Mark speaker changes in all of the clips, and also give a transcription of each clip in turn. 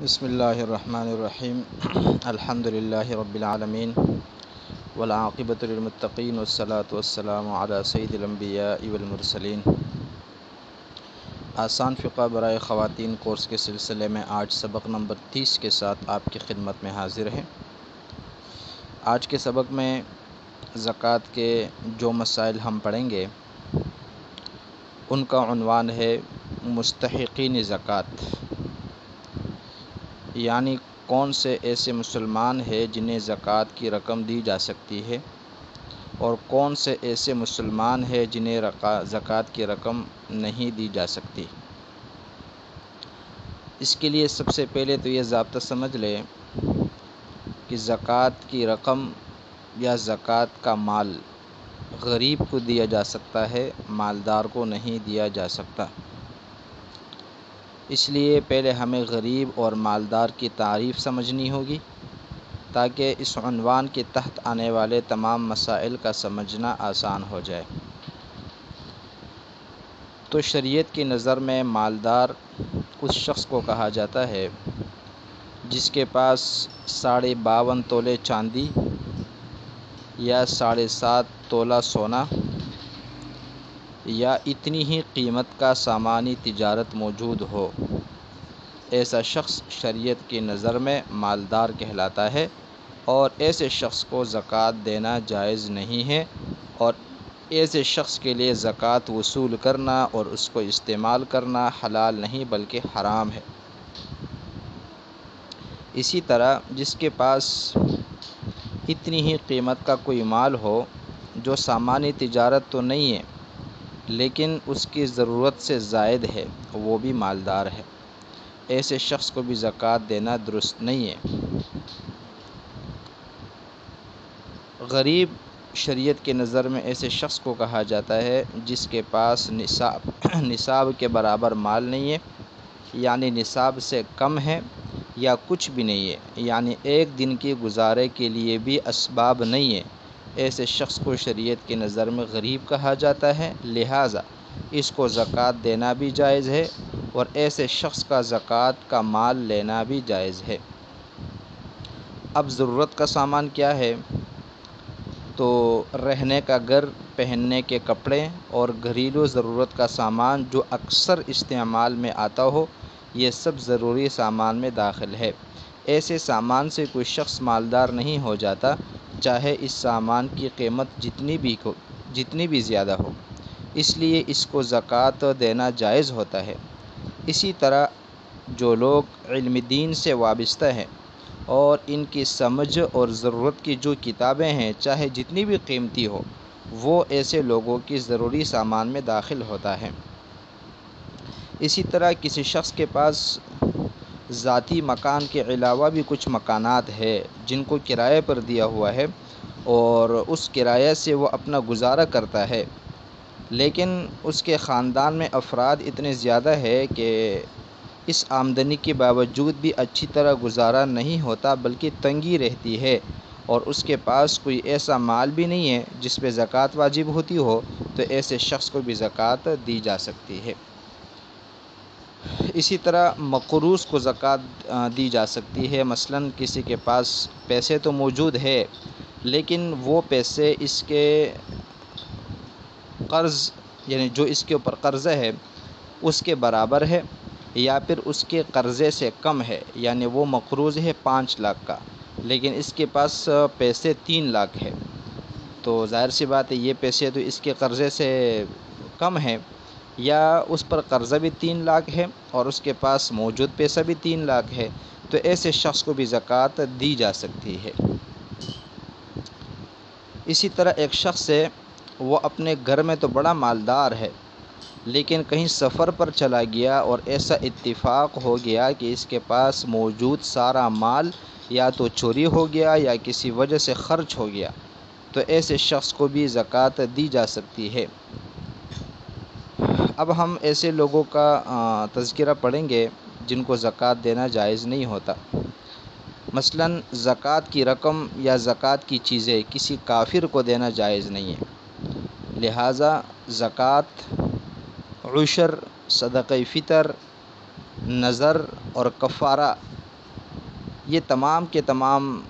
Speaker 1: بسم اللہ الرحمن الرحیم الحمد للہ رب العالمین والعاقبۃ للمتقین والصلاة والسلام علی سید الانبیاء والمرسلین۔ آسان فقہ برائے خواتین کورس کے سلسلے میں آج سبق نمبر 30 کے ساتھ آپ کی خدمت میں حاضر ہیں۔ آج کے سبق میں زکوٰۃ کے جو مسائل ہم پڑھیں گے ان کا عنوان ہے مستحقین زکوٰۃ، یعنی کون سے ایسے مسلمان ہیں جنہیں زکوٰۃ کی رقم دی جا سکتی ہے اور کون سے ایسے مسلمان ہیں جنہیں زکوٰۃ کی رقم نہیں دی جا سکتی۔ اس کے لیے سب سے پہلے تو یہ ضابطہ سمجھ لیں کہ زکوٰۃ کی رقم یا زکوٰۃ کا مال غریب کو دیا جا سکتا ہے، مالدار کو نہیں دیا جا سکتا۔ اس لیے پہلے ہمیں غریب اور مالدار کی تعریف سمجھنی ہوگی تاکہ اس عنوان کے تحت آنے والے تمام مسائل کا سمجھنا آسان ہو جائے۔ تو شریعت کی نظر میں مالدار اس شخص کو کہا جاتا ہے جس کے پاس 52.5 تولے چاندی یا 7.5 تولہ سونا یا اتنی ہی قیمت کا سامانی تجارت موجود ہو۔ ایسا شخص شریعت کی نظر میں مالدار کہلاتا ہے اور ایسے شخص کو زکوٰۃ دینا جائز نہیں ہے، اور ایسے شخص کے لیے زکوٰۃ وصول کرنا اور اس کو استعمال کرنا حلال نہیں بلکہ حرام ہے۔ اسی طرح جس کے پاس اتنی ہی قیمت کا کوئی مال ہو جو سامانی تجارت تو نہیں ہے لیکن اس کی ضرورت سے زائد ہے، وہ بھی مالدار ہے، ایسے شخص کو بھی زکوٰۃ دینا درست نہیں ہے۔ غریب شریعت کی نظر میں ایسے شخص کو کہا جاتا ہے جس کے پاس نصاب کے برابر مال نہیں ہے، یعنی نصاب سے کم ہے، یا کچھ بھی نہیں ہے، یعنی ایک دن کی گزارے کے لیے بھی اسباب نہیں ہے۔ ایسے شخص کو شریعت کی نظر میں غریب کہا جاتا ہے، لہٰذا اس کو زکوٰۃ دینا بھی جائز ہے اور ایسے شخص کا زکوٰۃ کا مال لینا بھی جائز ہے۔ اب ضرورت کا سامان کیا ہے؟ تو رہنے کا گھر، پہننے کے کپڑے اور گھریلو ضرورت کا سامان جو اکثر استعمال میں آتا ہو، یہ سب ضروری سامان میں داخل ہے۔ ایسے سامان سے کوئی شخص مالدار نہیں ہو جاتا، چاہے اس سامان کی قیمت جتنی بھی زیادہ ہو، اس لیے اس کو زکوٰۃ دینا جائز ہوتا ہے۔ اسی طرح جو لوگ علم دین سے وابستہ ہیں اور ان کی سمجھ اور ضرورت کی جو کتابیں ہیں چاہے جتنی بھی قیمتی ہو، وہ ایسے لوگوں کی ضروری سامان میں داخل ہوتا ہے۔ اسی طرح کسی شخص کے پاس ذاتی مکان کے علاوہ بھی کچھ مکانات ہیں جن کو کرائے پر دیا ہوا ہے اور اس کرایہ سے وہ اپنا گزارا کرتا ہے، لیکن اس کے خاندان میں افراد اتنے زیادہ ہے کہ اس آمدنی کے باوجود بھی اچھی طرح گزارا نہیں ہوتا بلکہ تنگی رہتی ہے، اور اس کے پاس کوئی ایسا مال بھی نہیں ہے جس پہ زکوٰۃ واجب ہوتی ہو، تو ایسے شخص کو بھی زکوٰۃ دی جا سکتی ہے۔ اسی طرح مقروض کو زکوٰۃ دی جا سکتی ہے۔ مثلاً کسی کے پاس پیسے تو موجود ہے لیکن وہ پیسے اس کے قرض، یعنی جو اس کے اوپر قرضہ ہے اس کے برابر ہے یا پھر اس کے قرضے سے کم ہے، یعنی وہ مقروض ہے 5 لاکھ کا لیکن اس کے پاس پیسے 3 لاکھ ہے، تو ظاہر سی بات ہے یہ پیسے تو اس کے قرضے سے کم ہے، یا اس پر قرضہ بھی 3 لاکھ ہے اور اس کے پاس موجود پیسہ بھی 3 لاکھ ہے، تو ایسے شخص کو بھی زکوٰۃ دی جا سکتی ہے۔ اسی طرح ایک شخص ہے، وہ اپنے گھر میں تو بڑا مالدار ہے لیکن کہیں سفر پر چلا گیا اور ایسا اتفاق ہو گیا کہ اس کے پاس موجود سارا مال یا تو چوری ہو گیا یا کسی وجہ سے خرچ ہو گیا، تو ایسے شخص کو بھی زکوٰۃ دی جا سکتی ہے۔ اب ہم ایسے لوگوں کا تذکرہ پڑھیں گے جن کو زکوٰۃ دینا جائز نہیں ہوتا۔ مثلاً زکوٰۃ کی رقم یا زکوٰۃ کی چیزیں کسی کافر کو دینا جائز نہیں ہے، لہٰذا زکوٰۃ، عشر، صدقہ فطر، نذر اور کفارہ یہ تمام کے تمام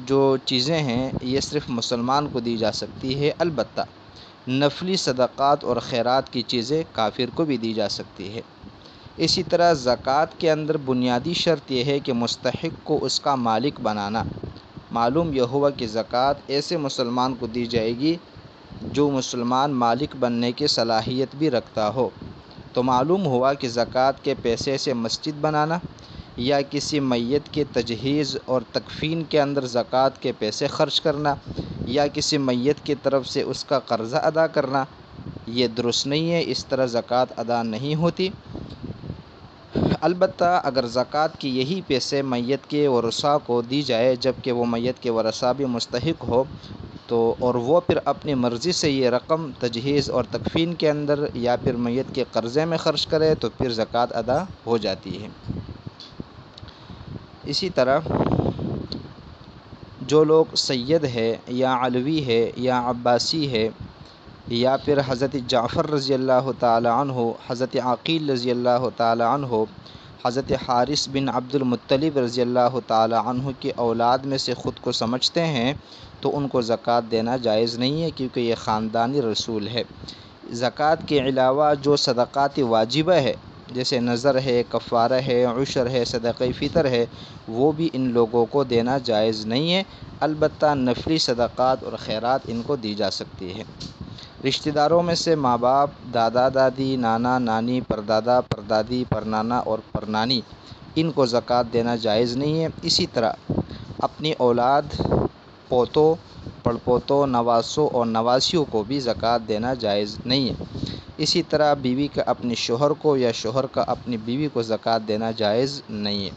Speaker 1: جو چیزیں ہیں یہ صرف مسلمان کو دی جا سکتی ہے، البتہ نفلی صدقات اور خیرات کی چیزیں کافر کو بھی دی جا سکتی ہے۔ اسی طرح زکوٰۃ کے اندر بنیادی شرط یہ ہے کہ مستحق کو اس کا مالک بنانا۔ معلوم یہ ہوا کہ زکوٰۃ ایسے مسلمان کو دی جائے گی جو مسلمان مالک بننے کی صلاحیت بھی رکھتا ہو۔ تو معلوم ہوا کہ زکوٰۃ کے پیسے سے مسجد بنانا یا کسی میت کے تجہیز اور تکفین کے اندر زکوٰۃ کے پیسے خرچ کرنا یا کسی میت کی طرف سے اس کا قرضہ ادا کرنا، یہ درست نہیں ہے، اس طرح زکوٰۃ ادا نہیں ہوتی۔ البتہ اگر زکوٰۃ کی یہی پیسے میت کے ورثاء کو دی جائے جبکہ وہ میت کے ورثاء بھی مستحق ہو تو اور وہ پھر اپنی مرضی سے یہ رقم تجہیز اور تکفین کے اندر یا پھر میت کے قرضے میں خرچ کرے تو پھر زکوٰۃ ادا ہو جاتی ہے۔ اسی طرح جو لوگ سید ہے یا علوی ہے یا عباسی ہے یا پھر حضرت جعفر رضی اللہ تعالی عنہ، حضرت عقیل رضی اللہ تعالی عنہ، حضرت حارث بن عبد المطلب رضی اللہ تعالی عنہ کی اولاد میں سے خود کو سمجھتے ہیں تو ان کو زکوٰۃ دینا جائز نہیں ہے، کیونکہ یہ خاندانی رسول ہے۔ زکوٰۃ کے علاوہ جو صدقات واجبہ ہے جیسے نذر ہے، کفارہ ہے، عشر ہے، صدقہ فطر ہے، وہ بھی ان لوگوں کو دینا جائز نہیں ہے، البتہ نفلی صدقات اور خیرات ان کو دی جا سکتی ہے۔ رشتہ داروں میں سے ماں باپ، دادا دادی، نانا نانی، پردادا پردادی، پرنانا اور پرنانی، ان کو زکوٰۃ دینا جائز نہیں ہے۔ اسی طرح اپنی اولاد، پوتوں، پڑپوتوں، نواسوں اور نواسیوں کو بھی زکوٰۃ دینا جائز نہیں ہے۔ اسی طرح بیوی کا اپنے شوہر کو یا شوہر کا اپنی بیوی کو زکوٰۃ دینا جائز نہیں ہے۔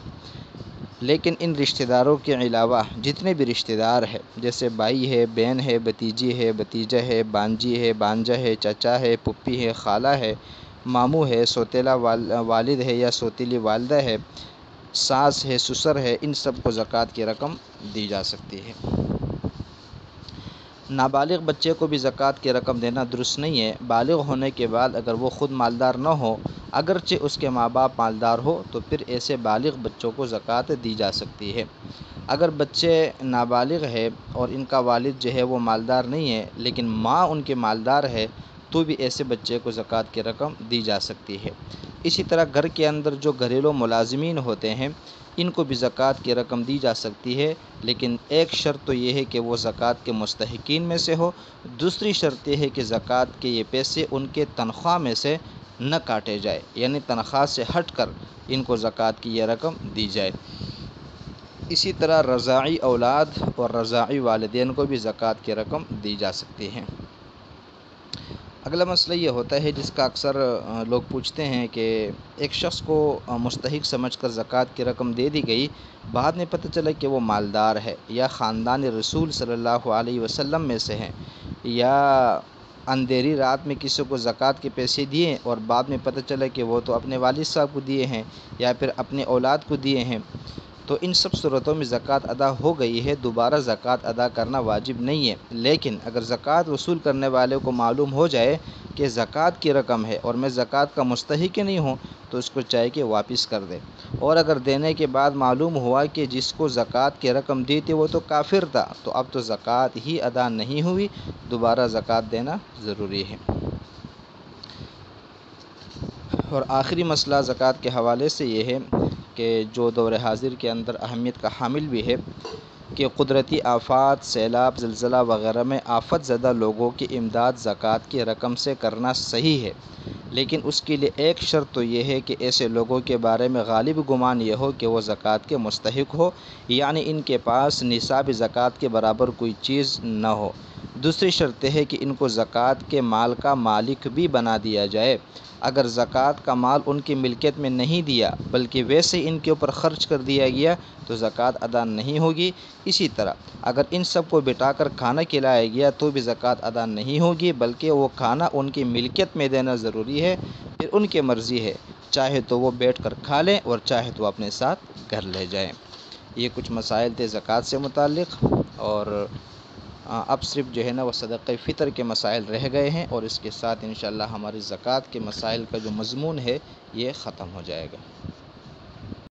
Speaker 1: لیکن ان رشتہ داروں کے علاوہ جتنے بھی رشتہ دار ہیں جیسے بھائی ہے، بہن ہے، بھتیجی ہے، بھتیجا ہے، بانجی ہے، بانجا ہے، چچا ہے، پھپھی ہے، خالہ ہے، ماموں ہے، سوتیلا والد ہے یا سوتیلی والدہ ہے، ساس ہے، سسر ہے، ان سب کو زکوٰۃ کی رقم دی جا سکتی ہے۔ نابالغ بچے کو بھی زکوٰۃ کی رقم دینا درست نہیں ہے۔ بالغ ہونے کے بعد اگر وہ خود مالدار نہ ہو اگرچہ اس کے ماں باپ مالدار ہو تو پھر ایسے بالغ بچوں کو زکوٰۃ دی جا سکتی ہے۔ اگر بچے نابالغ ہے اور ان کا والد جو ہے وہ مالدار نہیں ہے لیکن ماں ان کے مالدار ہے تو بھی ایسے بچے کو زکوٰۃ کی رقم دی جا سکتی ہے۔ اسی طرح گھر کے اندر جو گھریلو ملازمین ہوتے ہیں ان کو بھی زکوٰۃ کی رقم دی جا سکتی ہے، لیکن ایک شرط تو یہ ہے کہ وہ زکوٰۃ کے مستحقین میں سے ہو، دوسری شرط یہ ہے کہ زکوٰۃ کے یہ پیسے ان کے تنخواہ میں سے نہ کاٹے جائے، یعنی تنخواہ سے ہٹ کر ان کو زکوٰۃ کی یہ رقم دی جائے۔ اسی طرح رضاعی اولاد اور رضاعی والدین کو بھی زکوٰۃ کی رقم دی جا سکتی ہے۔ اگلا مسئلہ یہ ہوتا ہے جس کا اکثر لوگ پوچھتے ہیں کہ ایک شخص کو مستحق سمجھ کر زکوٰۃ کی رقم دے دی گئی، بعد میں پتہ چلا کہ وہ مالدار ہے یا خاندان رسول صلی اللہ علیہ وسلم میں سے ہیں، یا اندھیری رات میں کسی کو زکوٰۃ کے پیسے دیے اور بعد میں پتہ چلا کہ وہ تو اپنے والد صاحب کو دیے ہیں یا پھر اپنے اولاد کو دیے ہیں، تو ان سب صورتوں میں زکوٰۃ ادا ہو گئی ہے، دوبارہ زکوٰۃ ادا کرنا واجب نہیں ہے۔ لیکن اگر زکوٰۃ وصول کرنے والے کو معلوم ہو جائے کہ زکوٰۃ کی رقم ہے اور میں زکوٰۃ کا مستحق ہی نہیں ہوں تو اس کو چاہیے کہ واپس کر دے، اور اگر دینے کے بعد معلوم ہوا کہ جس کو زکوٰۃ کی رقم دی تھی وہ تو کافر تھا تو اب تو زکوٰۃ ہی ادا نہیں ہوئی، دوبارہ زکوٰۃ دینا ضروری ہے۔ اور آخری مسئلہ زکوٰۃ کے حوالے سے یہ ہے کہ جو دور حاضر کے اندر اہمیت کا حامل بھی ہے کہ قدرتی آفات، سیلاب، زلزلہ وغیرہ میں آفت زدہ لوگوں کی امداد زکوٰۃ کی رقم سے کرنا صحیح ہے، لیکن اس کے لیے ایک شرط تو یہ ہے کہ ایسے لوگوں کے بارے میں غالب گمان یہ ہو کہ وہ زکوٰۃ کے مستحق ہو، یعنی ان کے پاس نصاب زکوٰۃ کے برابر کوئی چیز نہ ہو۔ دوسری شرط یہ ہے کہ ان کو زکوٰۃ کے مال کا مالک بھی بنا دیا جائے۔ اگر زکوٰۃ کا مال ان کی ملکیت میں نہیں دیا بلکہ ویسے ان کے اوپر خرچ کر دیا گیا تو زکوٰۃ ادا نہیں ہوگی۔ اسی طرح اگر ان سب کو بٹھا کر کھانا کھلایا گیا تو بھی زکوٰۃ ادا نہیں ہوگی، بلکہ وہ کھانا ان کی ملکیت میں دینا ضروری ہے، پھر ان کی مرضی ہے، چاہے تو وہ بیٹھ کر کھا لیں اور چاہے تو اپنے ساتھ گھر لے جائیں۔ یہ کچھ مسائل تھے زکوٰۃ سے متعلق، اور اب صرف جو ہے نا وہ صدقہ فطر کے مسائل رہ گئے ہیں، اور اس کے ساتھ انشاءاللہ ہماری زکوٰۃ کے مسائل کا جو مضمون ہے یہ ختم ہو جائے گا۔